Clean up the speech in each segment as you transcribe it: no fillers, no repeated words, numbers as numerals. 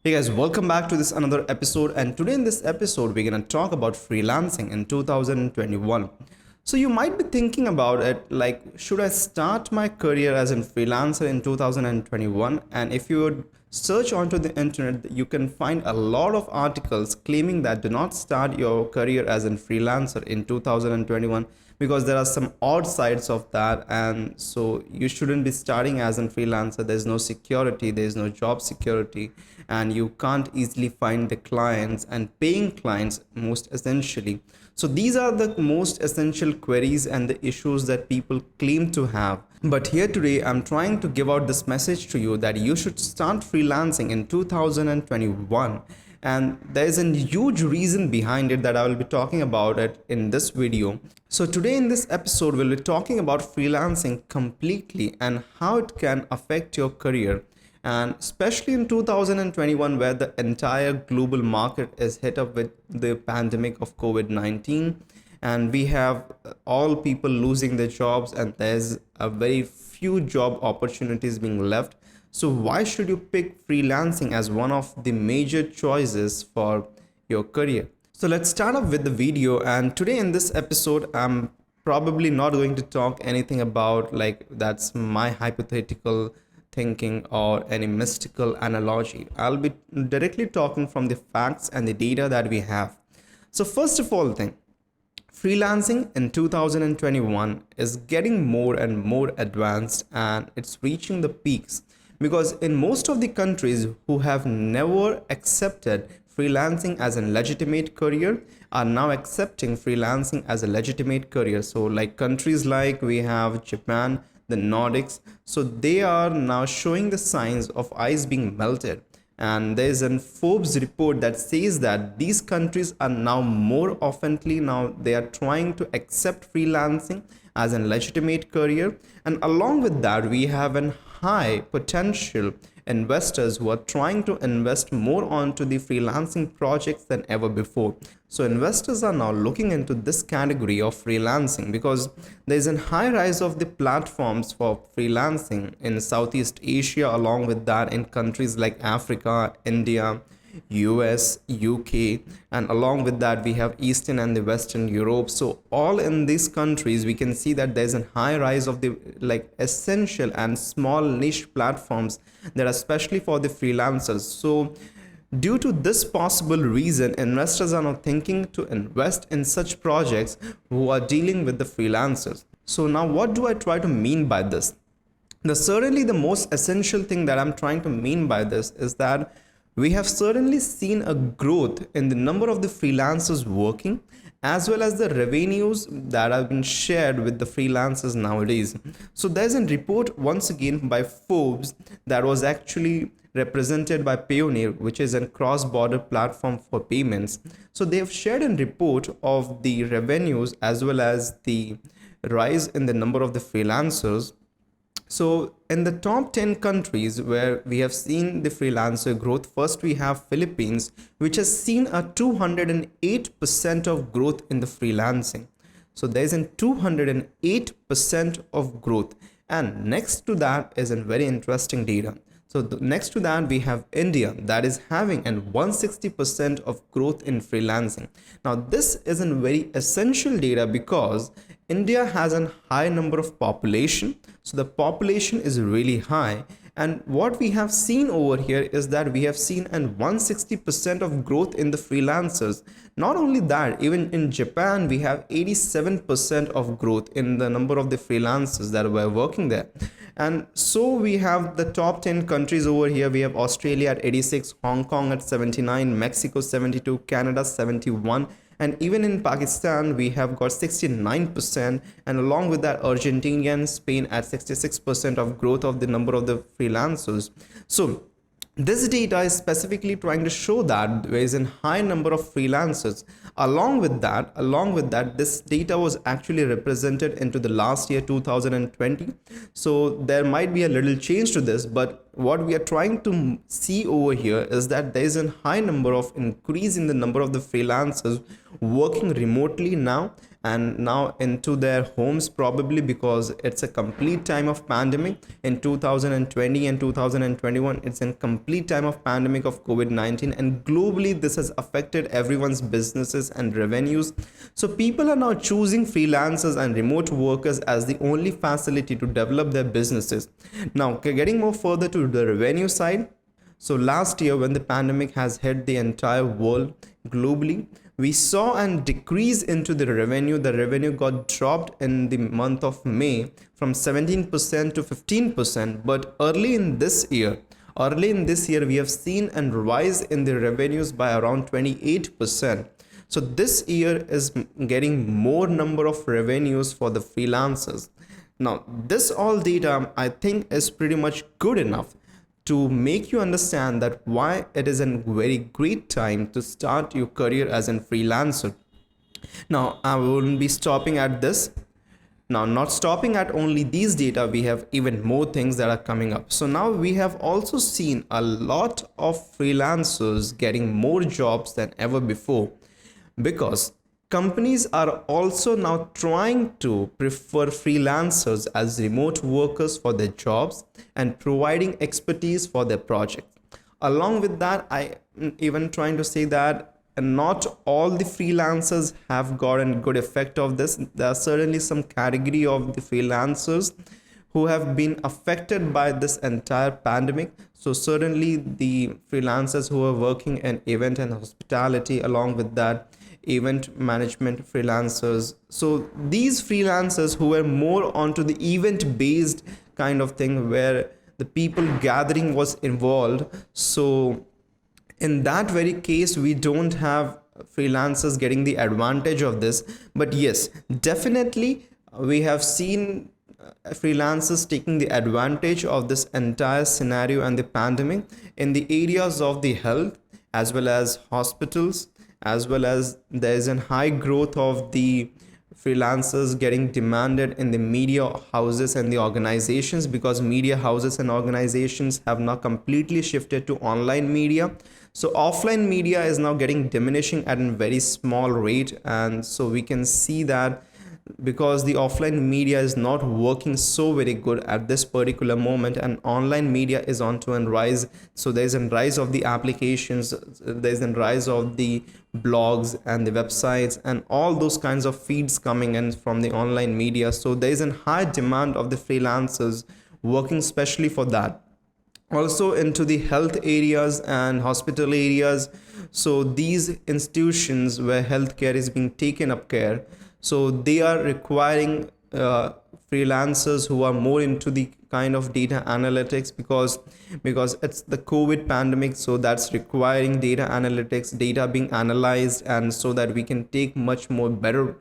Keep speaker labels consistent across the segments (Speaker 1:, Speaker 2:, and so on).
Speaker 1: Hey guys, welcome back to this another episode. And today in this episode, we're gonna talk about freelancing in 2021. So you might be thinking about it like, should I start my career as a freelancer in 2021? And if you would search onto the internet, you can find a lot of articles claiming that do not start your career as a freelancer in 2021 because there are some odd sides of that, and so you shouldn't be starting as a freelancer. There's no security, there's no job security, and you can't easily find the clients and paying clients most essentially. So these are the most essential queries and the issues that people claim to have. But here today I'm trying to give out this message to you that you should start freelancing in 2021, and there's a huge reason behind it that I will be talking about it in this video. So today in this episode we'll be talking about freelancing completely and how it can affect your career, and especially in 2021 where the entire global market is hit up with the pandemic of COVID-19, and we have all people losing their jobs and there's a very few job opportunities being left. So why should you pick freelancing as one of the major choices for your career? So let's start off with the video, and today in this episode I'm probably not going to talk anything about like that's my hypothetical thinking or any mystical analogy. I'll be directly talking from the facts and the data that we have. So first of all thing, freelancing in 2021 is getting more and more advanced and it's reaching the peaks because in most of the countries who have never accepted freelancing as a legitimate career are now accepting freelancing as a legitimate career. So like countries like we have Japan, the Nordics, so they are now showing the signs of ice being melted. And there's a Forbes report that says that these countries are now more oftenly now they are trying to accept freelancing as a legitimate career. And along with that, we have an high potential investors who are trying to invest more onto the freelancing projects than ever before. So investors are now looking into this category of freelancing because there is a high rise of the platforms for freelancing in Southeast Asia, along with that in countries like Africa, India, US, UK, and along with that we have Eastern and the Western Europe. So all in these countries we can see that there's a high rise of the like essential and small niche platforms that are especially for the freelancers. So due to this possible reason, investors are now thinking to invest in such projects who are dealing with the freelancers. So now what do I try to mean by this? Certainly the most essential thing that I'm trying to mean by this is that we have certainly seen a growth in the number of the freelancers working as well as the revenues that have been shared with the freelancers nowadays. So there's a report once again by Forbes that was actually represented by Payoneer, which is a cross-border platform for payments. So they have shared a report of the revenues as well as the rise in the number of the freelancers. So in the top 10 countries where we have seen the freelancer growth, first we have Philippines, which has seen a 208% of growth in the freelancing. So there is a 208% of growth. And next to that is a very interesting data. So next to that we have India that is having an 160% of growth in freelancing. Now this is a very essential data because India has a high number of population. So the population is really high. And what we have seen over here is that we have seen an 160% of growth in the freelancers. Not only that, even in Japan, we have 87% of growth in the number of the freelancers that were working there. And so we have the top 10 countries over here. We have Australia at 86, Hong Kong at 79, Mexico 72, Canada 71. And even in Pakistan, we have got 69%. And along with that, Argentina and Spain at 66% of growth of the number of the freelancers. So this data is specifically trying to show that there is a high number of freelancers. Along with that, this data was actually represented into the last year 2020. So there might be a little change to this, but what we are trying to see over here is that there is a high number of increase in the number of the freelancers working remotely now, and now into their homes, probably because it's a complete time of pandemic. In 2020 and 2021, it's a complete time of pandemic of COVID-19, and globally this has affected everyone's businesses and revenues. So people are now choosing freelancers and remote workers as the only facility to develop their businesses. Now getting more further to the revenue side, so last year, when the pandemic has hit the entire world globally, we saw a decrease into the revenue. The revenue got dropped in the month of May from 17% to 15%. But early in this year, we have seen a rise in the revenues by around 28%. So this year is getting more number of revenues for the freelancers. Now, this all data I think is pretty much good enough to make you understand that why it is a very great time to start your career as a freelancer. Now, I won't be stopping at this. Now, not stopping at only these data, we have even more things that are coming up. So now we have also seen a lot of freelancers getting more jobs than ever before, because companies are also now trying to prefer freelancers as remote workers for their jobs and providing expertise for their projects. Along with that, I am even trying to say that not all the freelancers have gotten good effect of this. There are certainly some category of the freelancers who have been affected by this entire pandemic. So certainly the freelancers who are working in event and hospitality, along with that event management freelancers. So these freelancers who were more onto the event based kind of thing where the people gathering was involved. So in that very case, we don't have freelancers getting the advantage of this. But yes, definitely we have seen freelancers taking the advantage of this entire scenario and the pandemic in the areas of the health as well as hospitals, as well as there is a high growth of the freelancers getting demanded in the media houses and the organizations, because media houses and organizations have now completely shifted to online media. So offline media is now getting diminishing at a very small rate, and so we can see that because the offline media is not working so very good at this particular moment and online media is on to a rise. So there's a rise of the applications, there's a rise of the blogs and the websites and all those kinds of feeds coming in from the online media. So there's a high demand of the freelancers working specially for that. Also into the health areas and hospital areas, so these institutions where healthcare is being taken up care, so they are requiring freelancers who are more into the kind of data analytics, because it's the COVID pandemic. So that's requiring data analytics, data being analyzed, and so that we can take much more better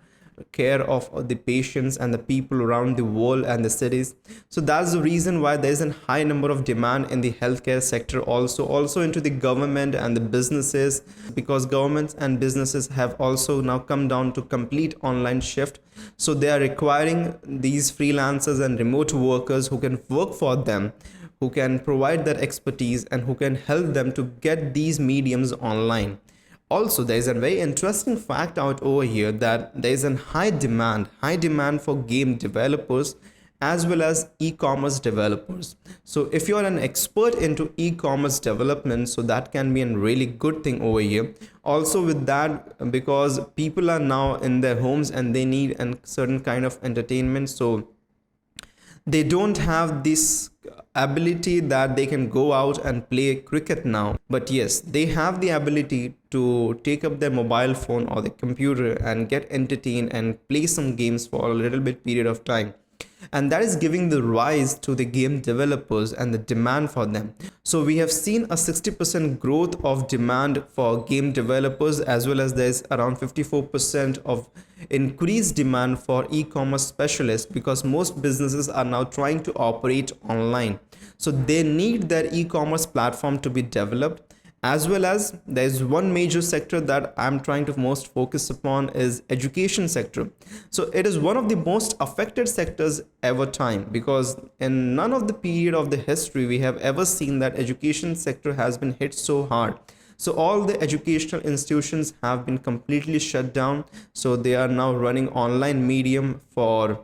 Speaker 1: care of the patients and the people around the world and the cities. So that's the reason why there's a high number of demand in the healthcare sector, also into the government and the businesses, because governments and businesses have also now come down to complete online shift. So they are requiring these freelancers and remote workers who can work for them, who can provide that expertise and who can help them to get these mediums online. Also, there is a very interesting fact out over here that there is a high demand for game developers as well as e-commerce developers. So if you're an expert into e-commerce development, so that can be a really good thing over here. Also with that, because people are now in their homes and they need a certain kind of entertainment, so they don't have this ability that they can go out and play cricket now. But yes, they have the ability to take up their mobile phone or the computer and get entertained and play some games for a little bit period of time. And that is giving the rise to the game developers and the demand for them. So we have seen a 60% growth of demand for game developers, as well as there's around 54% of increased demand for e-commerce specialists, because most businesses are now trying to operate online. So they need their e-commerce platform to be developed. As well as there's one major sector that I'm trying to most focus upon is education sector. So it is one of the most affected sectors ever time, because in none of the period of the history we have ever seen that education sector has been hit so hard. So all the educational institutions have been completely shut down. So they are now running online medium for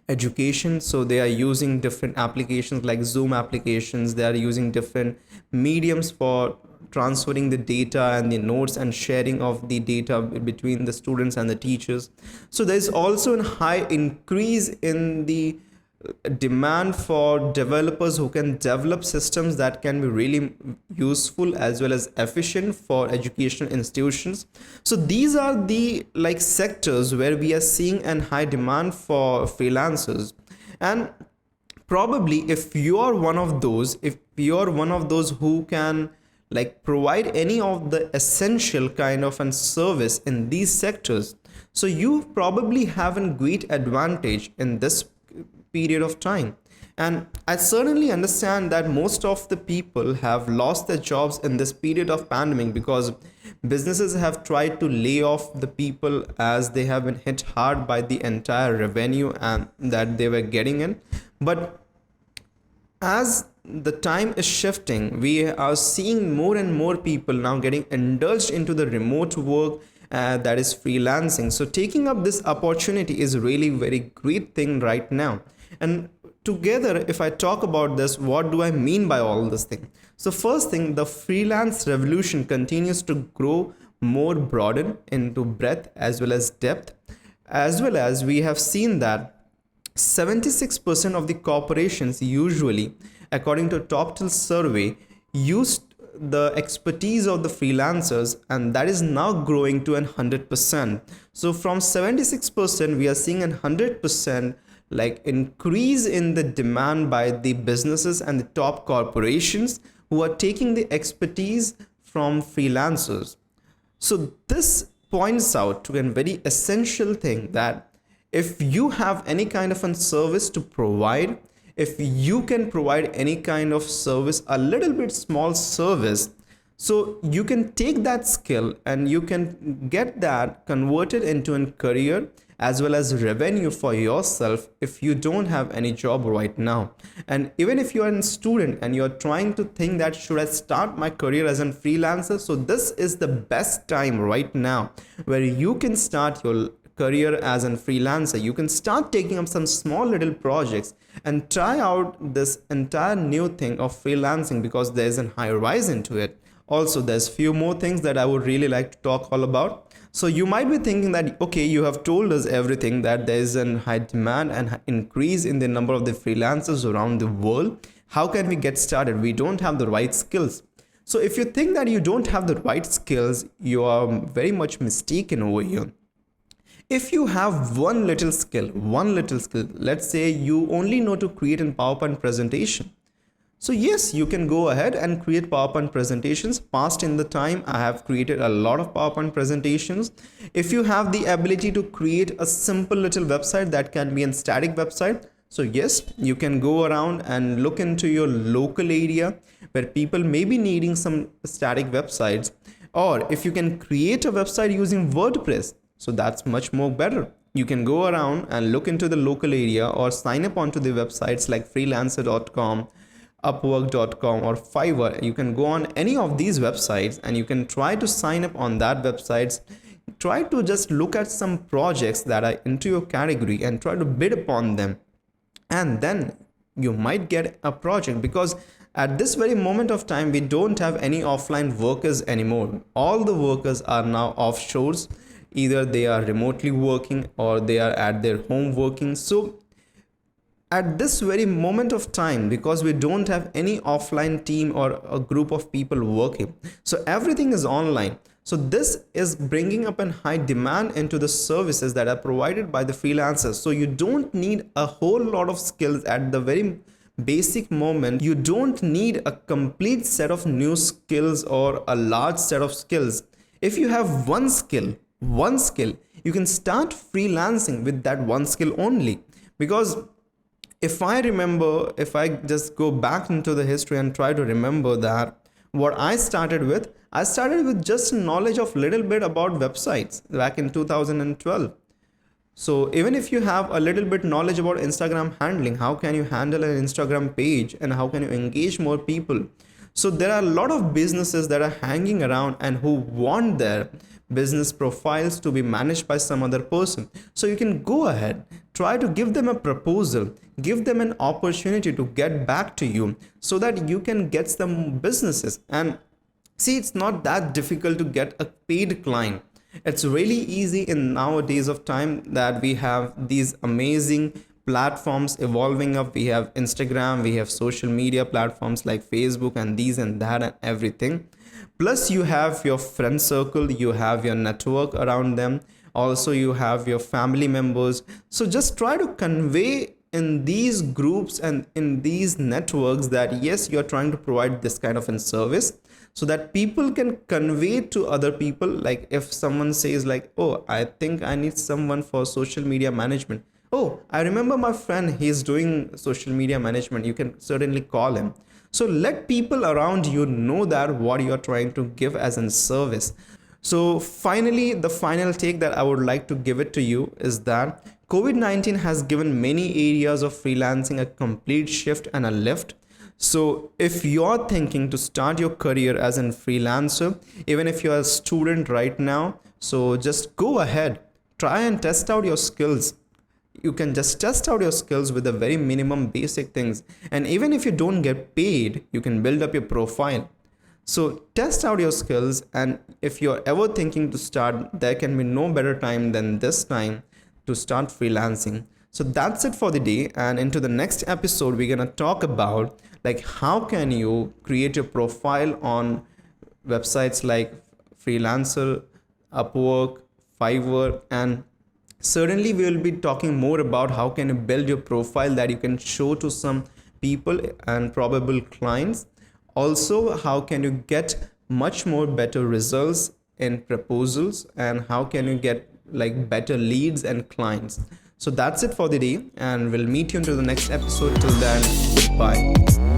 Speaker 1: education. So they are using different applications like Zoom applications. They are using different mediums for transferring the data and the notes and sharing of the data between the students and the teachers. So there's also a high increase in the demand for developers who can develop systems that can be really useful as well as efficient for educational institutions. So these are the like sectors where we are seeing a high demand for freelancers. And probably if you're one of those who can like provide any of the essential kind of an service in these sectors, so you probably have a great advantage in this period of time. And I certainly understand that most of the people have lost their jobs in this period of pandemic because businesses have tried to lay off the people as they have been hit hard by the entire revenue and that they were getting in. But as the time is shifting, we are seeing more and more people now getting indulged into the remote work, that is freelancing. So taking up this opportunity is really very great thing right now. And together, if I talk about this, what do I mean by all this thing? So first thing, the freelance revolution continues to grow more broaden into breadth as well as depth, as well as we have seen that 76% of the corporations usually, according to TopTill survey, used the expertise of the freelancers, and that is now growing to 100%. So from 76% we are seeing 100% like increase in the demand by the businesses and the top corporations who are taking the expertise from freelancers. So this points out to a very essential thing that if you have any kind of a service to provide, if you can provide any kind of service, a little bit small service, so you can take that skill and you can get that converted into a career as well as revenue for yourself if you don't have any job right now. And even if you are a student and you're trying to think that should I start my career as a freelancer, so this is the best time right now where you can start your career as a freelancer. You can start taking up some small little projects and try out this entire new thing of freelancing because there's a high rise into it. Also, there's few more things that I would really like to talk all about. So you might be thinking that, okay, you have told us everything, that there is a high demand and increase in the number of the freelancers around the world. How can we get started? We don't have the right skills. So if you think that you don't have the right skills, you are very much mistaken over here. If you have one little skill, let's say you only know to create a PowerPoint presentation. So yes, you can go ahead and create PowerPoint presentations. Past in the time, I have created a lot of PowerPoint presentations. If you have the ability to create a simple little website that can be a static website, so yes, you can go around and look into your local area where people may be needing some static websites. Or if you can create a website using WordPress, so that's much more better. You can go around and look into the local area or sign up onto the websites like freelancer.com, upwork.com or Fiverr. You can go on any of these websites and you can try to sign up on that websites. Try to just look at some projects that are into your category and try to bid upon them. And then you might get a project, because at this very moment of time, we don't have any offline workers anymore. All the workers are now offshores. Either they are remotely working or they are at their home working. So at this very moment of time, because we don't have any offline team or a group of people working, so everything is online. So this is bringing up a high demand into the services that are provided by the freelancers. So you don't need a whole lot of skills at the very basic moment. You don't need a complete set of new skills or a large set of skills. If you have one skill, you can start freelancing with that one skill only. Because if I just go back into the history and try to remember that what I started with just knowledge of little bit about websites back in 2012. So even if you have a little bit knowledge about Instagram handling, how can you handle an Instagram page and how can you engage more people? So there are a lot of businesses that are hanging around and who want their business profiles to be managed by some other person. So you can go ahead, try to give them a proposal, give them an opportunity to get back to you so that you can get some businesses. And see, it's not that difficult to get a paid client. It's really easy in nowadays of time that we have these amazing platforms evolving up. We have Instagram, we have social media platforms like Facebook and these and that and everything. Plus you have your friend circle, you have your network around them, also you have your family members. So just try to convey in these groups and in these networks that yes, you're trying to provide this kind of a service, so that people can convey to other people. Like if someone says like, oh, I think I need someone for social media management, oh, I remember my friend, he's doing social media management, you can certainly call him. So let people around you know that what you're trying to give as a service. So finally, the final take that I would like to give it to you is that COVID-19 has given many areas of freelancing a complete shift and a lift. So if you're thinking to start your career as a freelancer, even if you're a student right now, so just go ahead, try and test out your skills. You can just test out your skills with the very minimum basic things. And even if you don't get paid, you can build up your profile. So test out your skills, and if you're ever thinking to start, there can be no better time than this time to start freelancing. So that's it for the day, and into the next episode we're going to talk about like how can you create a profile on websites like Freelancer, Upwork, Fiverr, and certainly we will be talking more about how can you build your profile that you can show to some people and probable clients. Also, how can you get much more better results in proposals, and how can you get like better leads and clients. So that's it for the day, and we'll meet you into the next episode. Till then, goodbye.